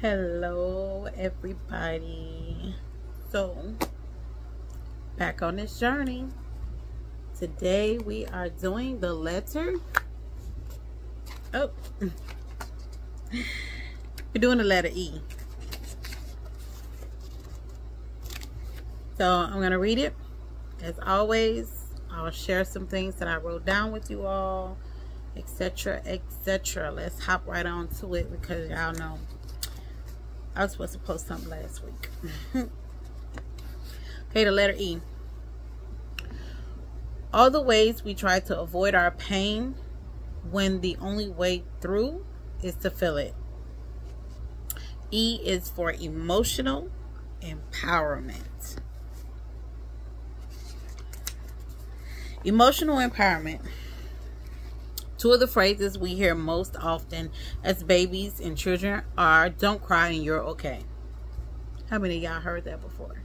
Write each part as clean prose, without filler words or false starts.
Hello everybody. So back on this journey. Today we are doing the letter. We're doing the letter E. So I'm going to read it. As always, I'll share some things that I wrote down with you all, etc, etc. Let's hop right on to it because y'all know I was supposed to post something last week. Okay, the letter E. All the ways we try to avoid our pain when the only way through is to feel it. E is for emotional empowerment. Emotional empowerment. Two of the phrases we hear most often as babies and children are, "Don't cry and you're okay." How many of y'all heard that before?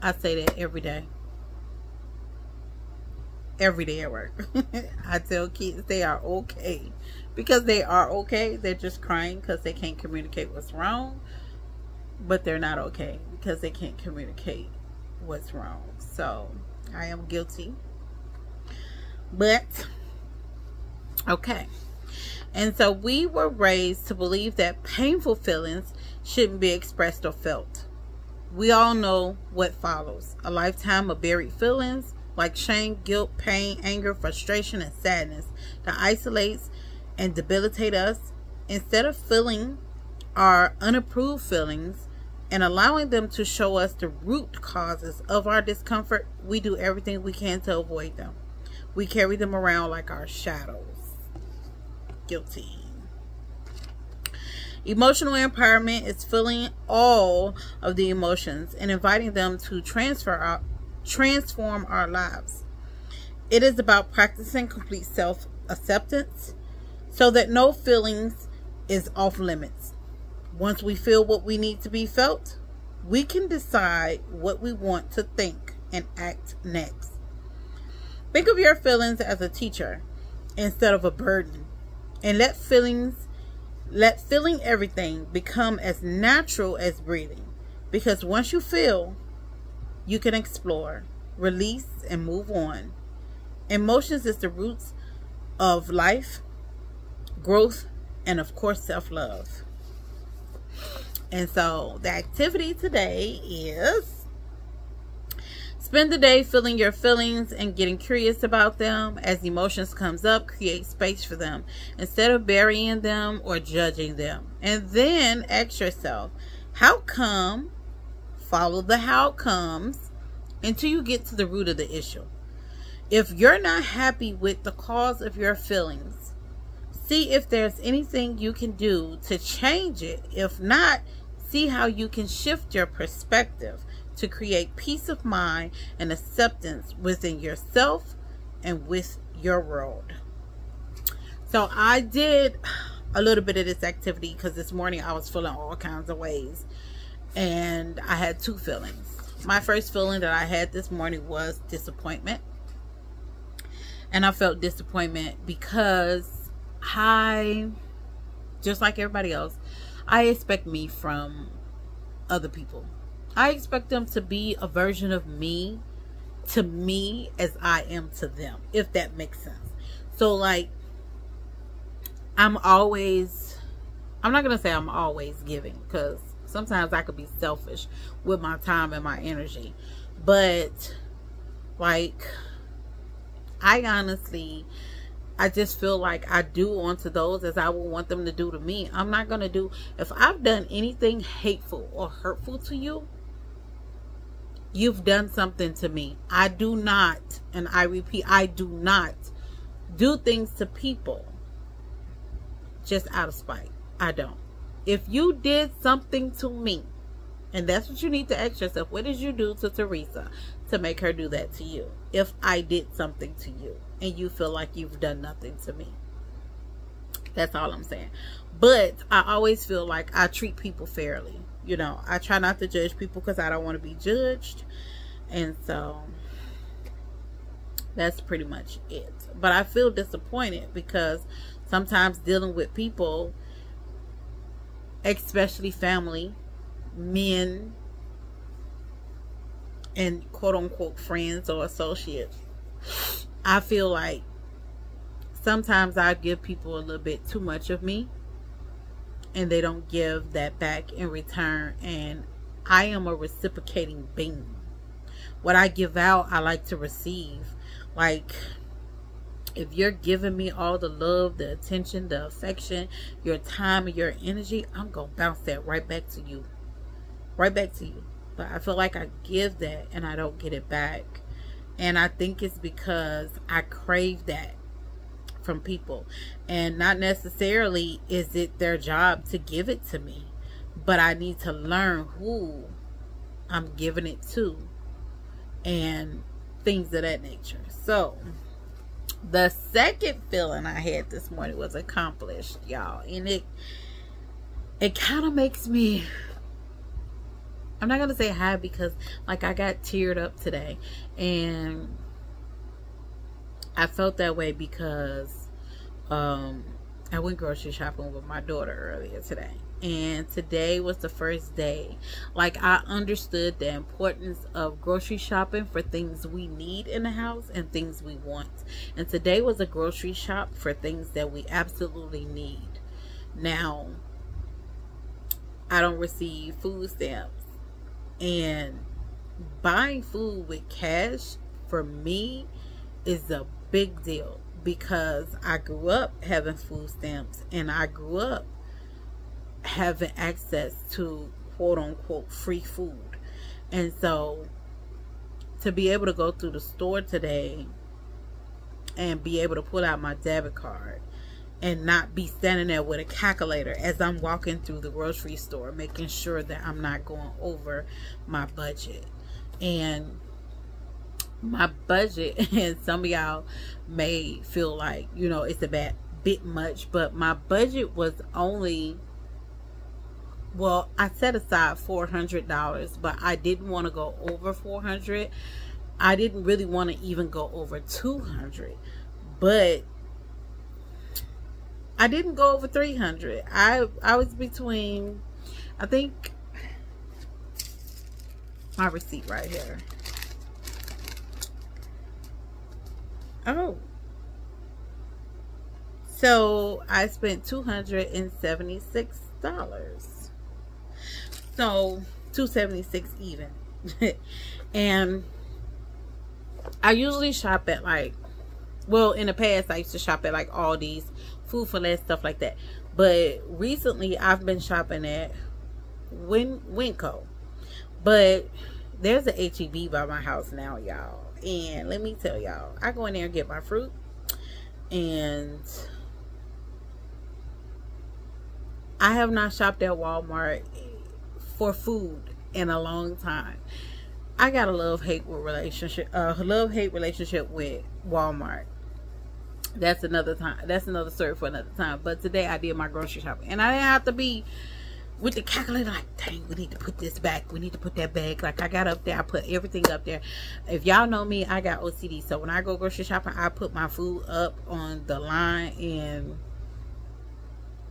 I say that every day. Every day at work. I tell kids they are okay. Because they are okay. They're just crying because they can't communicate what's wrong. But they're not okay because they can't communicate what's wrong. So I am guilty. But okay. And so we were raised to believe that painful feelings shouldn't be expressed or felt. We all know what follows. A lifetime of buried feelings like shame, guilt, pain, anger, frustration, and sadness that isolates and debilitate us. Instead of feeling our unapproved feelings and allowing them to show us the root causes of our discomfort, we do everything we can to avoid them. We carry them around like our shadows. Guilty. Emotional empowerment is feeling all of the emotions and inviting them to transform our lives. It is about practicing complete self-acceptance so that no feelings is off limits. Once we feel what we need to be felt, we can decide what we want to think and act next. Think of your feelings as a teacher instead of a burden, and let feeling everything become as natural as breathing. Because once you feel, you can explore, release, and move on. Emotions is the roots of life, growth, and of course self-love. And so the activity today is spend the day feeling your feelings and getting curious about them. As emotions comes up, create space for them instead of burying them or judging them. And then ask yourself, how come? Follow the how comes until you get to the root of the issue. If you're not happy with the cause of your feelings, see if there's anything you can do to change it. If not, see how you can shift your perspective to create peace of mind and acceptance within yourself and with your world. So I did a little bit of this activity because this morning I was feeling all kinds of ways. And I had two feelings. My first feeling that I had this morning was disappointment. And I felt disappointment because just like everybody else, I expect me from other people. I expect them to be a version of me to me as I am to them, if that makes sense. So like, I'm not going to say I'm always giving, because sometimes I could be selfish with my time and my energy. But like, I just feel like I do onto those as I would want them to do to me. I'm not going to do, if I've done anything hateful or hurtful to you, you've done something to me. I do not, and I repeat, I do not do things to people just out of spite. I don't. If you did something to me, and that's what you need to ask yourself, what did you do to Teresa to make her do that to you? If I did something to you and you feel like you've done nothing to me. That's all I'm saying. But I always feel like I treat people fairly. You know, I try not to judge people because I don't want to be judged. And so that's pretty much it. But I feel disappointed because sometimes dealing with people, especially family, men, and quote-unquote friends or associates. I feel like sometimes I give people a little bit too much of me, and they don't give that back in return. And I am a reciprocating being. What I give out, I like to receive. Like, if you're giving me all the love, the attention, the affection, your time, and your energy, I'm going to bounce that right back to you. Right back to you. But I feel like I give that and I don't get it back. And I think it's because I crave that from people. And not necessarily is it their job to give it to me. But I need to learn who I'm giving it to. And things of that nature. So, the second feeling I had this morning was accomplished, y'all. And it kind of makes me, I'm not going to say happy, because like I got teared up today. And I felt that way because I went grocery shopping with my daughter earlier today. And today was the first day. Like, I understood the importance of grocery shopping for things we need in the house and things we want. And today was a grocery shop for things that we absolutely need. Now, I don't receive food stamps. And buying food with cash for me is a big deal, because I grew up having food stamps, and I grew up having access to quote unquote free food. And so to be able to go through the store today and be able to pull out my debit card and not be standing there with a calculator as I'm walking through the grocery store, making sure that I'm not going over my budget. And my budget, and some of y'all may feel like, you know, it's a bit much, but my budget was only, well, I set aside $400, but I didn't want to go over $400. I didn't really want to even go over $200, but I didn't go over $300. I was between, I think, my receipt right here. Oh, so I spent $276. So $276 even. And I usually shop at, like, well, in the past I used to shop at like Aldi's, Food for Less, stuff like that. But recently I've been shopping at Winco. But there's a HEB by my house now, y'all. And let me tell y'all, I go in there and get my fruit, and I have not shopped at Walmart for food in a long time. I got a love-hate relationship with Walmart. That's another time. That's another story for another time. But today I did my grocery shopping, and I didn't have to be with the calculator like, dang, we need to put this back, we need to put that back. Like, I got up there, I put everything up there. If y'all know me, I got OCD, so when I go grocery shopping, I put my food up on the line in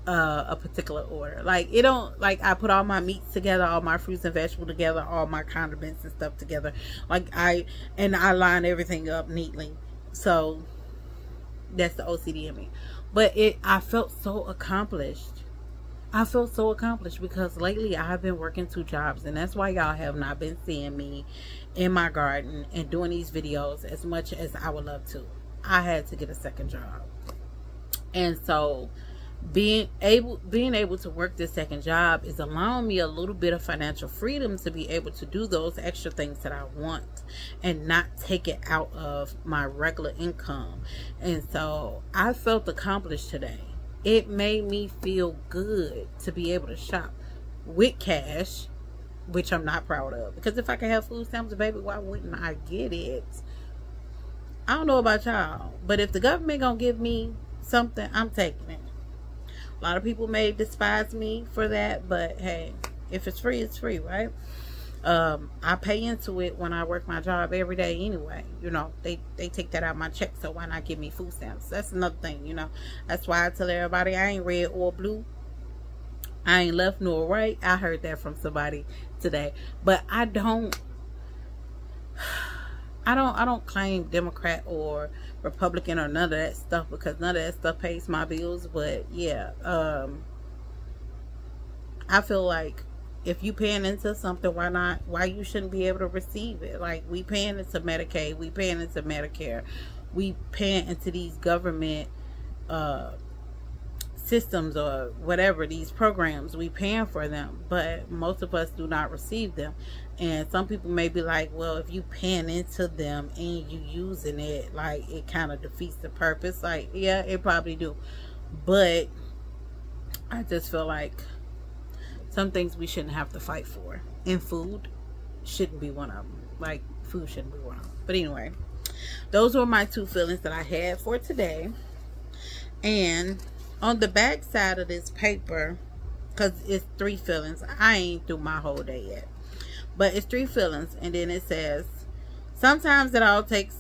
a particular order. Like, it don't, like, I put all my meats together, all my fruits and vegetables together, all my condiments and stuff together. Like, I line everything up neatly. So that's the OCD in me. But I felt so accomplished. I feel so accomplished because lately I have been working 2 jobs, and that's why y'all have not been seeing me in my garden and doing these videos as much as I would love to. I had to get a second job. And so being able to work this second job is allowing me a little bit of financial freedom to be able to do those extra things that I want and not take it out of my regular income. And so I felt accomplished today. It made me feel good to be able to shop with cash, which I'm not proud of. Because if I can have food stamps, baby, why wouldn't I get it? I don't know about y'all, but if the government gonna give me something, I'm taking it. A lot of people may despise me for that, but hey, if it's free, it's free, right? I pay into it when I work my job every day anyway. You know, they take that out of my check, so why not give me food stamps? That's another thing, you know. That's why I tell everybody I ain't red or blue I ain't left nor right. I heard that from somebody today. But I don't claim Democrat or Republican or none of that stuff, because none of that stuff pays my bills. But yeah, I feel like if you paying into something, why you shouldn't be able to receive it? Like, we paying into Medicaid, we paying into Medicare, we paying into these government systems or whatever, these programs, we paying for them, but most of us do not receive them. And some people may be like, well, if you paying into them and you using it, like, it kind of defeats the purpose. Like, yeah, it probably do, but I just feel like some things we shouldn't have to fight for, and food shouldn't be one of them. Like, food shouldn't be one of them. But anyway, those were my 2 feelings that I had for today. And on the back side of this paper, because it's 3 feelings, I ain't through my whole day yet, but it's 3 feelings. And then it says, sometimes it all takes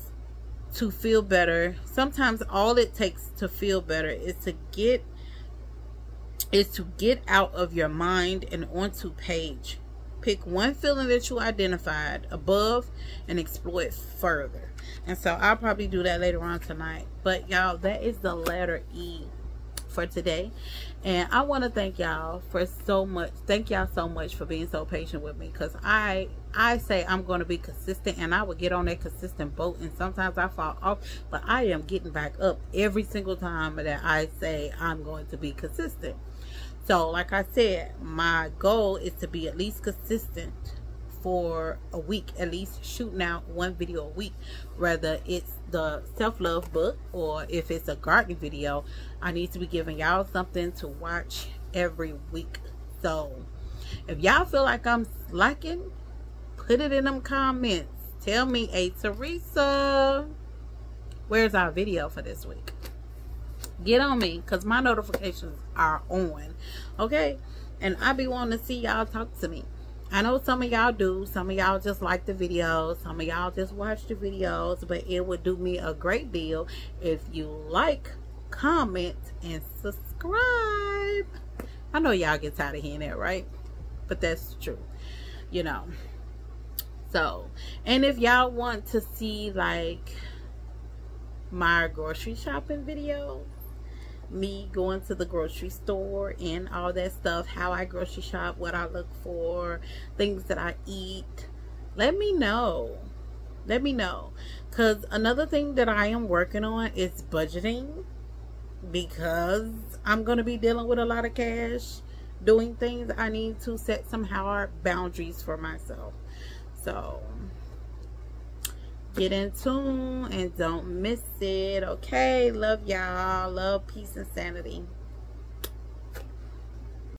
to feel better. Sometimes all it takes to feel better is to get out of your mind and onto page. Pick one feeling that you identified above and explore it further. And so I'll probably do that later on tonight. But y'all, that is the letter E for today. And I want to thank y'all for so much. Thank y'all so much for being so patient with me, because I say I'm going to be consistent, and I will get on that consistent boat, and sometimes I fall off, but I am getting back up every single time that I say I'm going to be consistent. So like I said, my goal is to be at least consistent for a week, at least shooting out 1 video a week, whether it's the self-love book or if it's a gardening video. I need to be giving y'all something to watch every week. So if y'all feel like I'm slacking, put it in them comments. Tell me, hey Teresa, where's our video for this week? Get on me, because my notifications are on, okay? And I be wanting to see y'all talk to me. I know some of y'all do. Some of y'all just like the videos. Some of y'all just watch the videos. But it would do me a great deal if you like, comment, and subscribe. I know y'all get tired of hearing that, right? But that's true, you know. So, and if y'all want to see, like, my grocery shopping video, me going to the grocery store and all that stuff, how I grocery shop, what I look for, things that I eat, let me know. Let me know. Because another thing that I am working on is budgeting, because I'm going to be dealing with a lot of cash, doing things. I need to set some hard boundaries for myself. So get in tune and don't miss it, okay? Love y'all. Love, peace, and sanity.